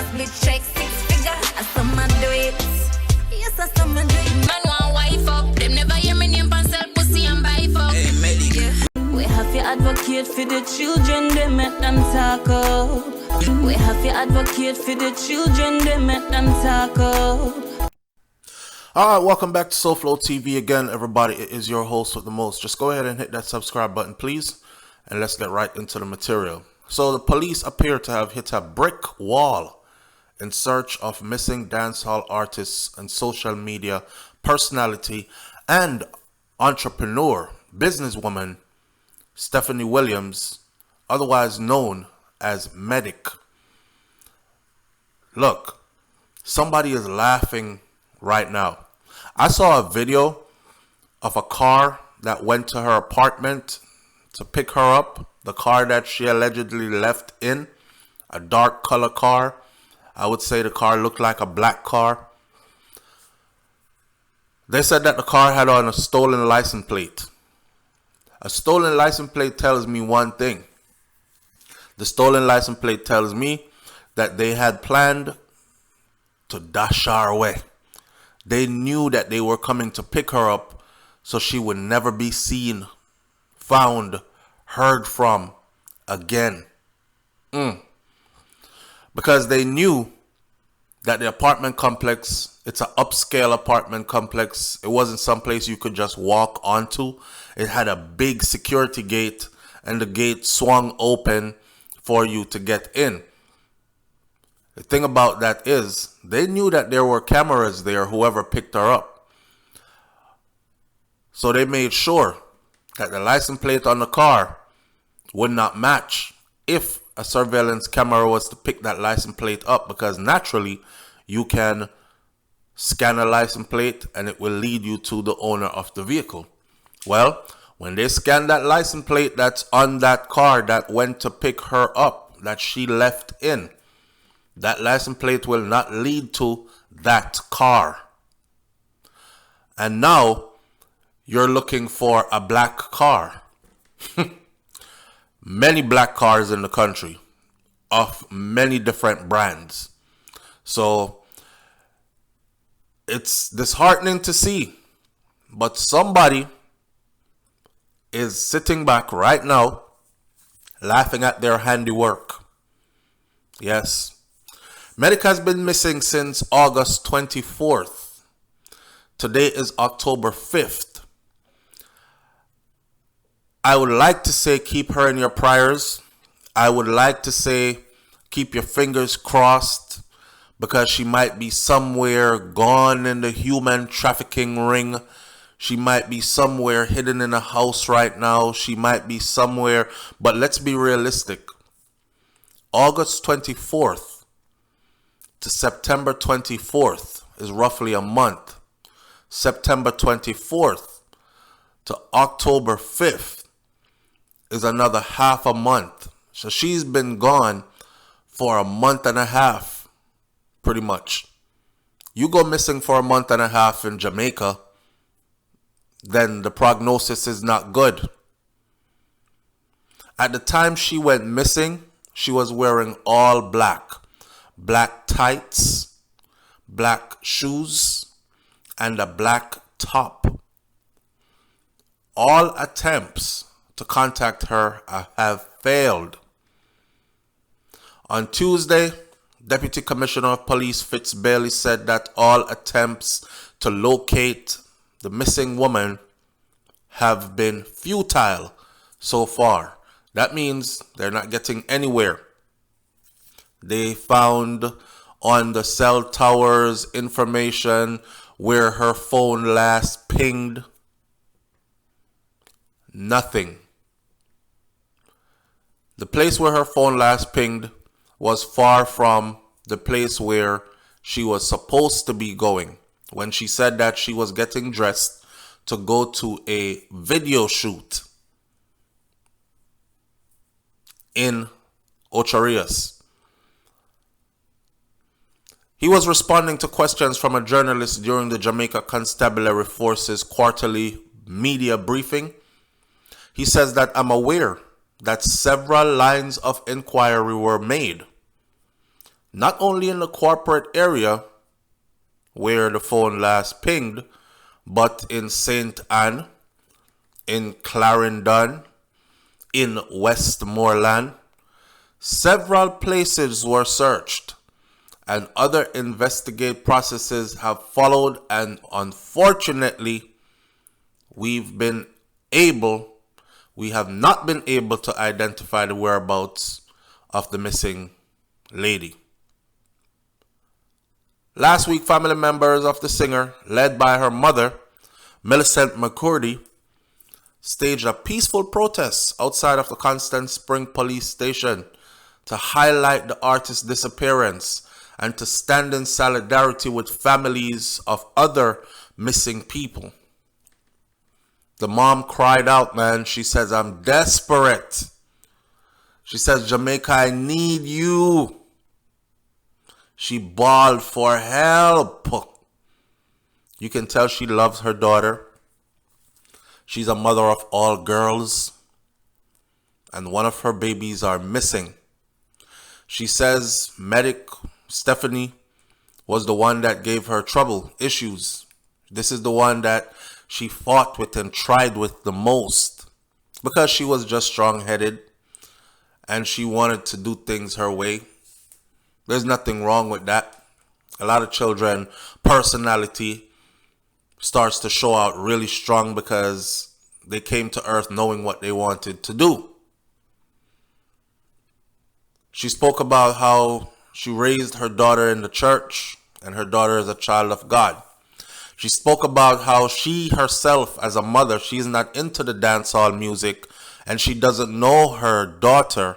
boss bitch check 6 figure. I some man do it. Yes, I some man do it. Man want wife up. Them never hear me name and sell pussy and buy fuck. Hey, Medikk. Yeah. We have to advocate for the children, they make them talk up. We have to advocate for the children, they make them talk up. Alright, welcome back to SouFLoTV again, everybody. It is your host with the most. Just go ahead and hit that subscribe button, please, and let's get right into the material. So the police appear to have hit a brick wall in search of missing dancehall artists and social media personality and entrepreneur, businesswoman Stephanie Williams, otherwise known as Medikk. Look, somebody is laughing right now. I saw a video of a car that went to her apartment to pick her up. The car that she allegedly left in, a dark color car. I would say the car looked like a black car. They said that the car had on a stolen license plate. A stolen license plate tells me one thing. The stolen license plate tells me that they had planned to dash her away. They knew that they were coming to pick her up so she would never be seen, found, heard from again. Because they knew that the apartment complex, it's an upscale apartment complex. It wasn't someplace you could just walk onto. It had a big security gate, and the gate swung open for you to get in. The thing about that is, they knew that there were cameras there, whoever picked her up. So they made sure that the license plate on the car would not match if a surveillance camera was to pick that license plate up, because naturally you can scan a license plate and it will lead you to the owner of the vehicle. Well, when they scanned that license plate that's on that car that went to pick her up, that she left in, that license plate will not lead to that car. And now you're looking for a black car. Many black cars in the country of many different brands. So it's disheartening to see, but somebody is sitting back right now laughing at their handiwork. Yes. Medikk has been missing since August 24th. Today is October 5th. I would like to say keep her in your prayers. I would like to say keep your fingers crossed, because she might be somewhere gone in the human trafficking ring. She might be somewhere hidden in a house right now. She might be somewhere, but let's be realistic. August 24th to September 24th is roughly a month. September 24th to October 5th is another half a month. So she's been gone for a month and a half, pretty much. You go missing for a month and a half in Jamaica, then the prognosis is not good. At the time she went missing, she was wearing all black. Black tights, black shoes, and a black top. All attempts to contact her have failed. On Tuesday, Deputy Commissioner of Police Fitz Bailey said that all attempts to locate the missing woman have been futile so far. That means they're not getting anywhere. They found on the cell towers information where her phone last pinged. Nothing. The place where her phone last pinged was far from the place where she was supposed to be going when she said that she was getting dressed to go to a video shoot in Ocho Rios. He was responding to questions from a journalist during the Jamaica Constabulary Force's quarterly media briefing. He says that I'm aware that several lines of inquiry were made. not only in the corporate area where the phone last pinged, but in St. Anne, in Clarendon, in Westmoreland. Several places were searched and other investigate processes have followed, and unfortunately we have not been able to identify the whereabouts of the missing lady. Last week, family members of the singer, led by her mother, Milllicent McCurdy, staged a peaceful protest outside of the Constant Spring police station to highlight the artist's disappearance and to stand in solidarity with families of other missing people. The mom cried out, man. She says, I'm desperate. She says, Jamaica, I need you. She bawled for help. You can tell she loves her daughter. She's a mother of all girls, and one of her babies are missing. She says Medikk, Stephanie, was the one that gave her trouble, issues. This is the one that she fought with and tried with the most because she was just strong-headed and she wanted to do things her way. There's nothing wrong with that. A lot of children, personality starts to show out really strong because they came to earth knowing what they wanted to do. She spoke about how she raised her daughter in the church and her daughter is a child of God. She spoke about how she herself as a mother, she's not into the dancehall music and she doesn't know her daughter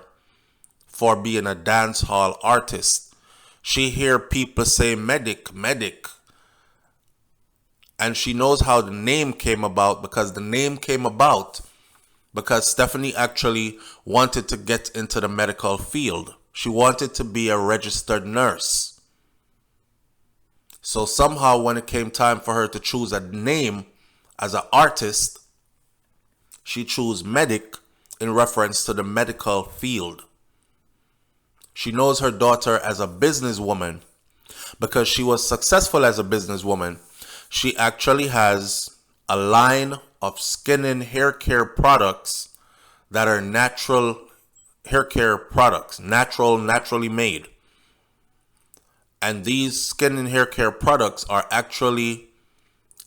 for being a dancehall artist. She hear people say Medikk, Medikk. And she knows how the name came about because the name came about because Stephanie actually wanted to get into the medical field. She wanted to be a registered nurse. So somehow when it came time for her to choose a name as an artist, she chose Medikk in reference to the medical field. She knows her daughter as a businesswoman because she was successful as a businesswoman. She actually has a line of skin and hair care products that are natural hair care products, naturally made. And these skin and hair care products are actually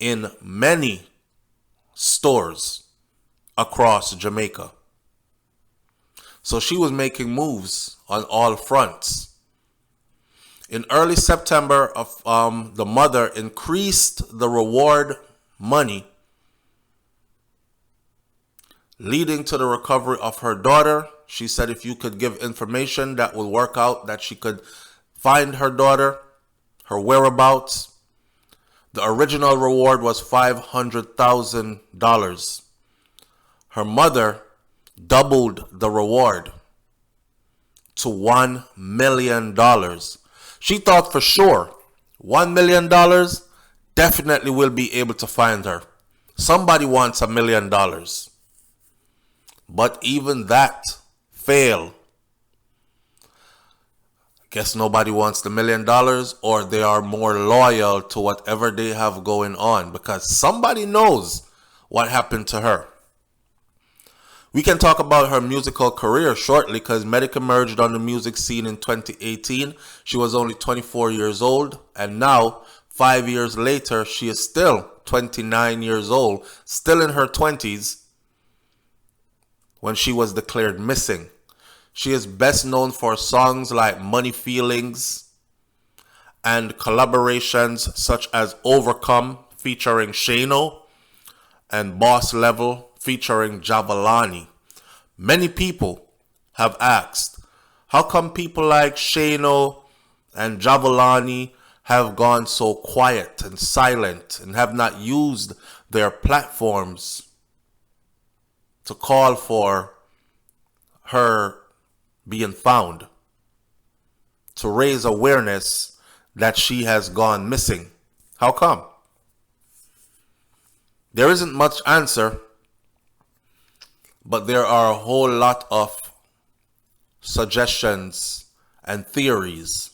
in many stores across Jamaica. So she was making moves on all fronts. In early September, the mother increased the reward money, leading to the recovery of her daughter. She said if you could give information that would work out, that she could find her daughter, her whereabouts. The original reward was $500,000. Her mother doubled the reward to $1 million. She thought for sure $1 million definitely will be able to find her. Somebody wants $1 million. But even that failed. Guess nobody wants the $1 million, or they are more loyal to whatever they have going on because somebody knows what happened to her. We can talk about her musical career shortly because Medikk emerged on the music scene in 2018. She was only 24 years old, and now 5 years later she is still 29 years old, still in her 20s when she was declared missing. She is best known for songs like Money Feelings and collaborations such as Overcome featuring Shano and Boss Level featuring Javalani. Many people have asked, how come people like Shano and Javalani have gone so quiet and silent and have not used their platforms to call for her being found, to raise awareness that she has gone missing? How come? There isn't much answer, but there are a whole lot of suggestions and theories.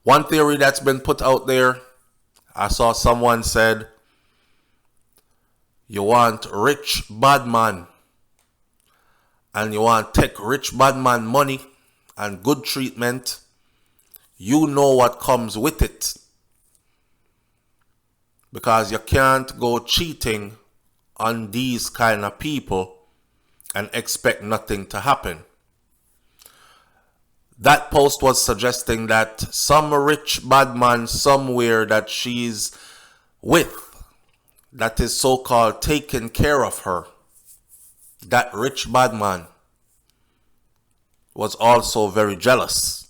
One theory that's been put out there, I saw someone said, you want rich bad man and you want to take rich bad man money and good treatment, you know what comes with it. Because you can't go cheating on these kind of people and expect nothing to happen. That post was suggesting that some rich bad man somewhere that she's with, that is so-called taking care of her, that rich bad man was also very jealous.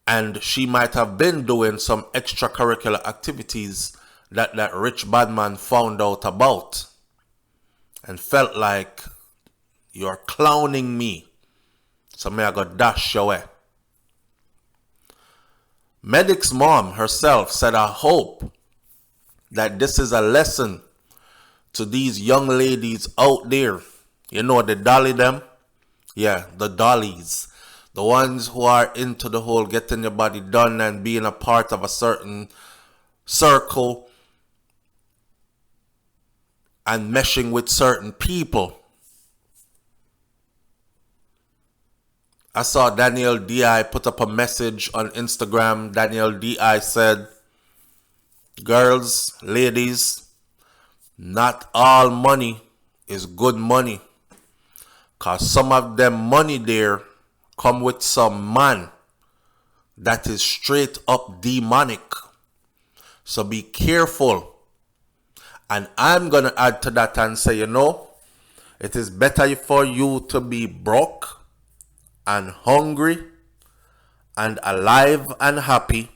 And she might have been doing some extracurricular activities that that rich bad man found out about and felt like, you're clowning me, so me I got dash your way. Medikk's mom herself said, I hope that this is a lesson to these young ladies out there. You know the dolly them? Yeah, the dollies. The ones who are into the whole getting your body done and being a part of a certain circle and meshing with certain people. I saw Daniel D.I. put up a message on Instagram. Daniel D.I. said, girls, ladies, not all money is good money. Because some of them money there come with some man that is straight up demonic. So be careful. And I'm going to add to that and say, you know, it is better for you to be broke and hungry and alive and happy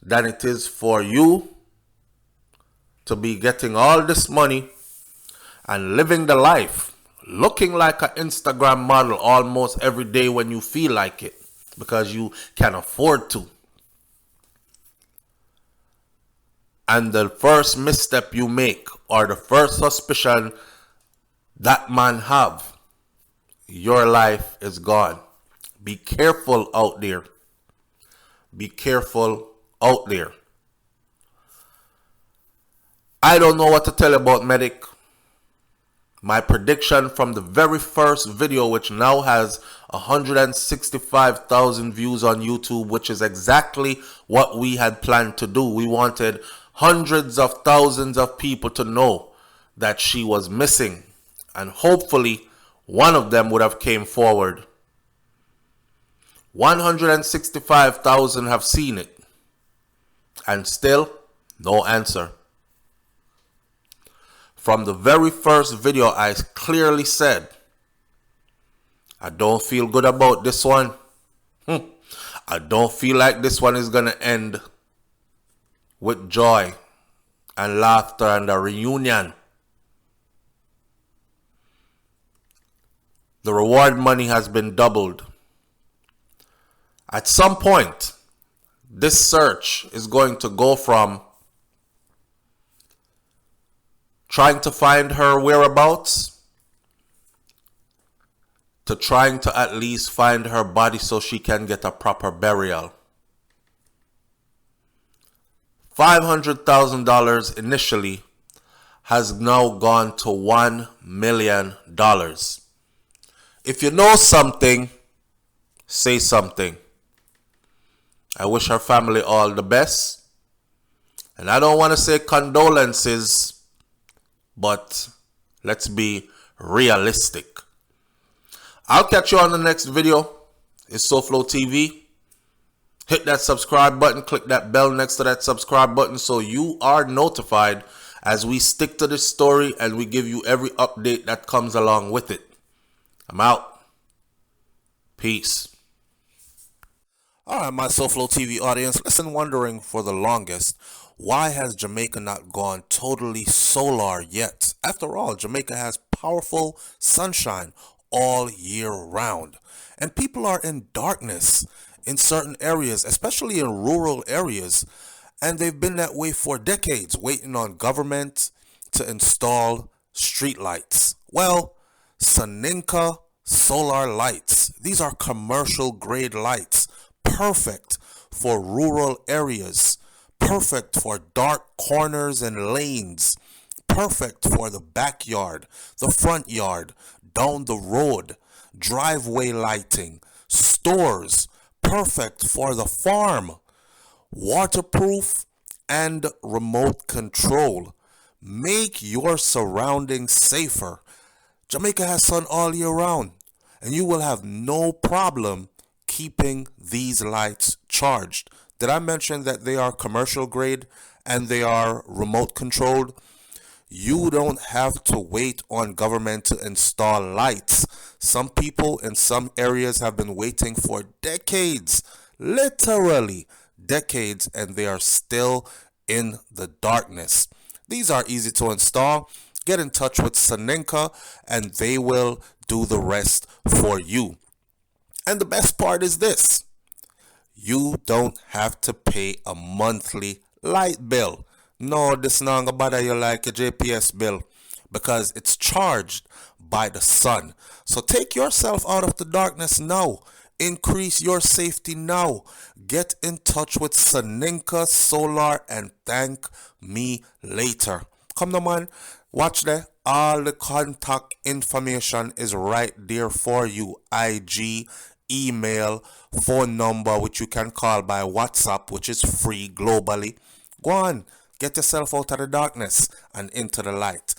than it is for you to be getting all this money and living the life looking like an Instagram model almost every day when you feel like it because you can afford to. And the first misstep you make or the first suspicion that man have, your life is gone. Be careful out there. Be careful out there. I don't know what to tell you about Medikk. My prediction from the very first video, which now has 165,000 views on YouTube, which is exactly what we had planned to do. We wanted hundreds of thousands of people to know that she was missing. And hopefully one of them would have came forward. 165,000 have seen it. And still, no answer. From the very first video, I clearly said, I don't feel good about this one. I don't feel like this one is going to end with joy and laughter and a reunion. The reward money has been doubled. At some point, this search is going to go from trying to find her whereabouts to trying to at least find her body so she can get a proper burial. $500,000 initially has now gone to $1 million. If you know something, say something. I wish her family all the best. And I don't want to say condolences, but let's be realistic. I'll catch you on the next video. It's SouFLoTV. Hit that subscribe button. Click that bell next to that subscribe button so you are notified as we stick to this story and we give you every update that comes along with it. I'm out. Peace. Alright, my SouFLoTV audience, listen, wondering for the longest, why has Jamaica not gone totally solar yet? After all, Jamaica has powerful sunshine all year round. And people are in darkness in certain areas, especially in rural areas. And they've been that way for decades, waiting on government to install streetlights. Well, Saninka, solar lights. These are commercial grade lights, perfect for rural areas, perfect for dark corners and lanes, perfect for the backyard, the front yard, down the road, driveway lighting, stores, perfect for the farm, waterproof and remote control. Make your surroundings safer. Jamaica has sun all year round, and you will have no problem keeping these lights charged. Did I mention that they are commercial grade and they are remote controlled? You don't have to wait on government to install lights. Some people in some areas have been waiting for decades, literally decades, and they are still in the darkness. These are easy to install. Get in touch with Saninka and they will do the rest for you. And the best part is this: you don't have to pay a monthly light bill. No, this not gonna bother you like a JPS bill because it's charged by the sun. So take yourself out of the darkness now. Increase your safety now. Get in touch with Saninka Solar and thank me later. Come on, man. Watch there. All the contact information is right there for you. IG, email, phone number, which you can call by WhatsApp, which is free globally. Go on. Get yourself out of the darkness and into the light.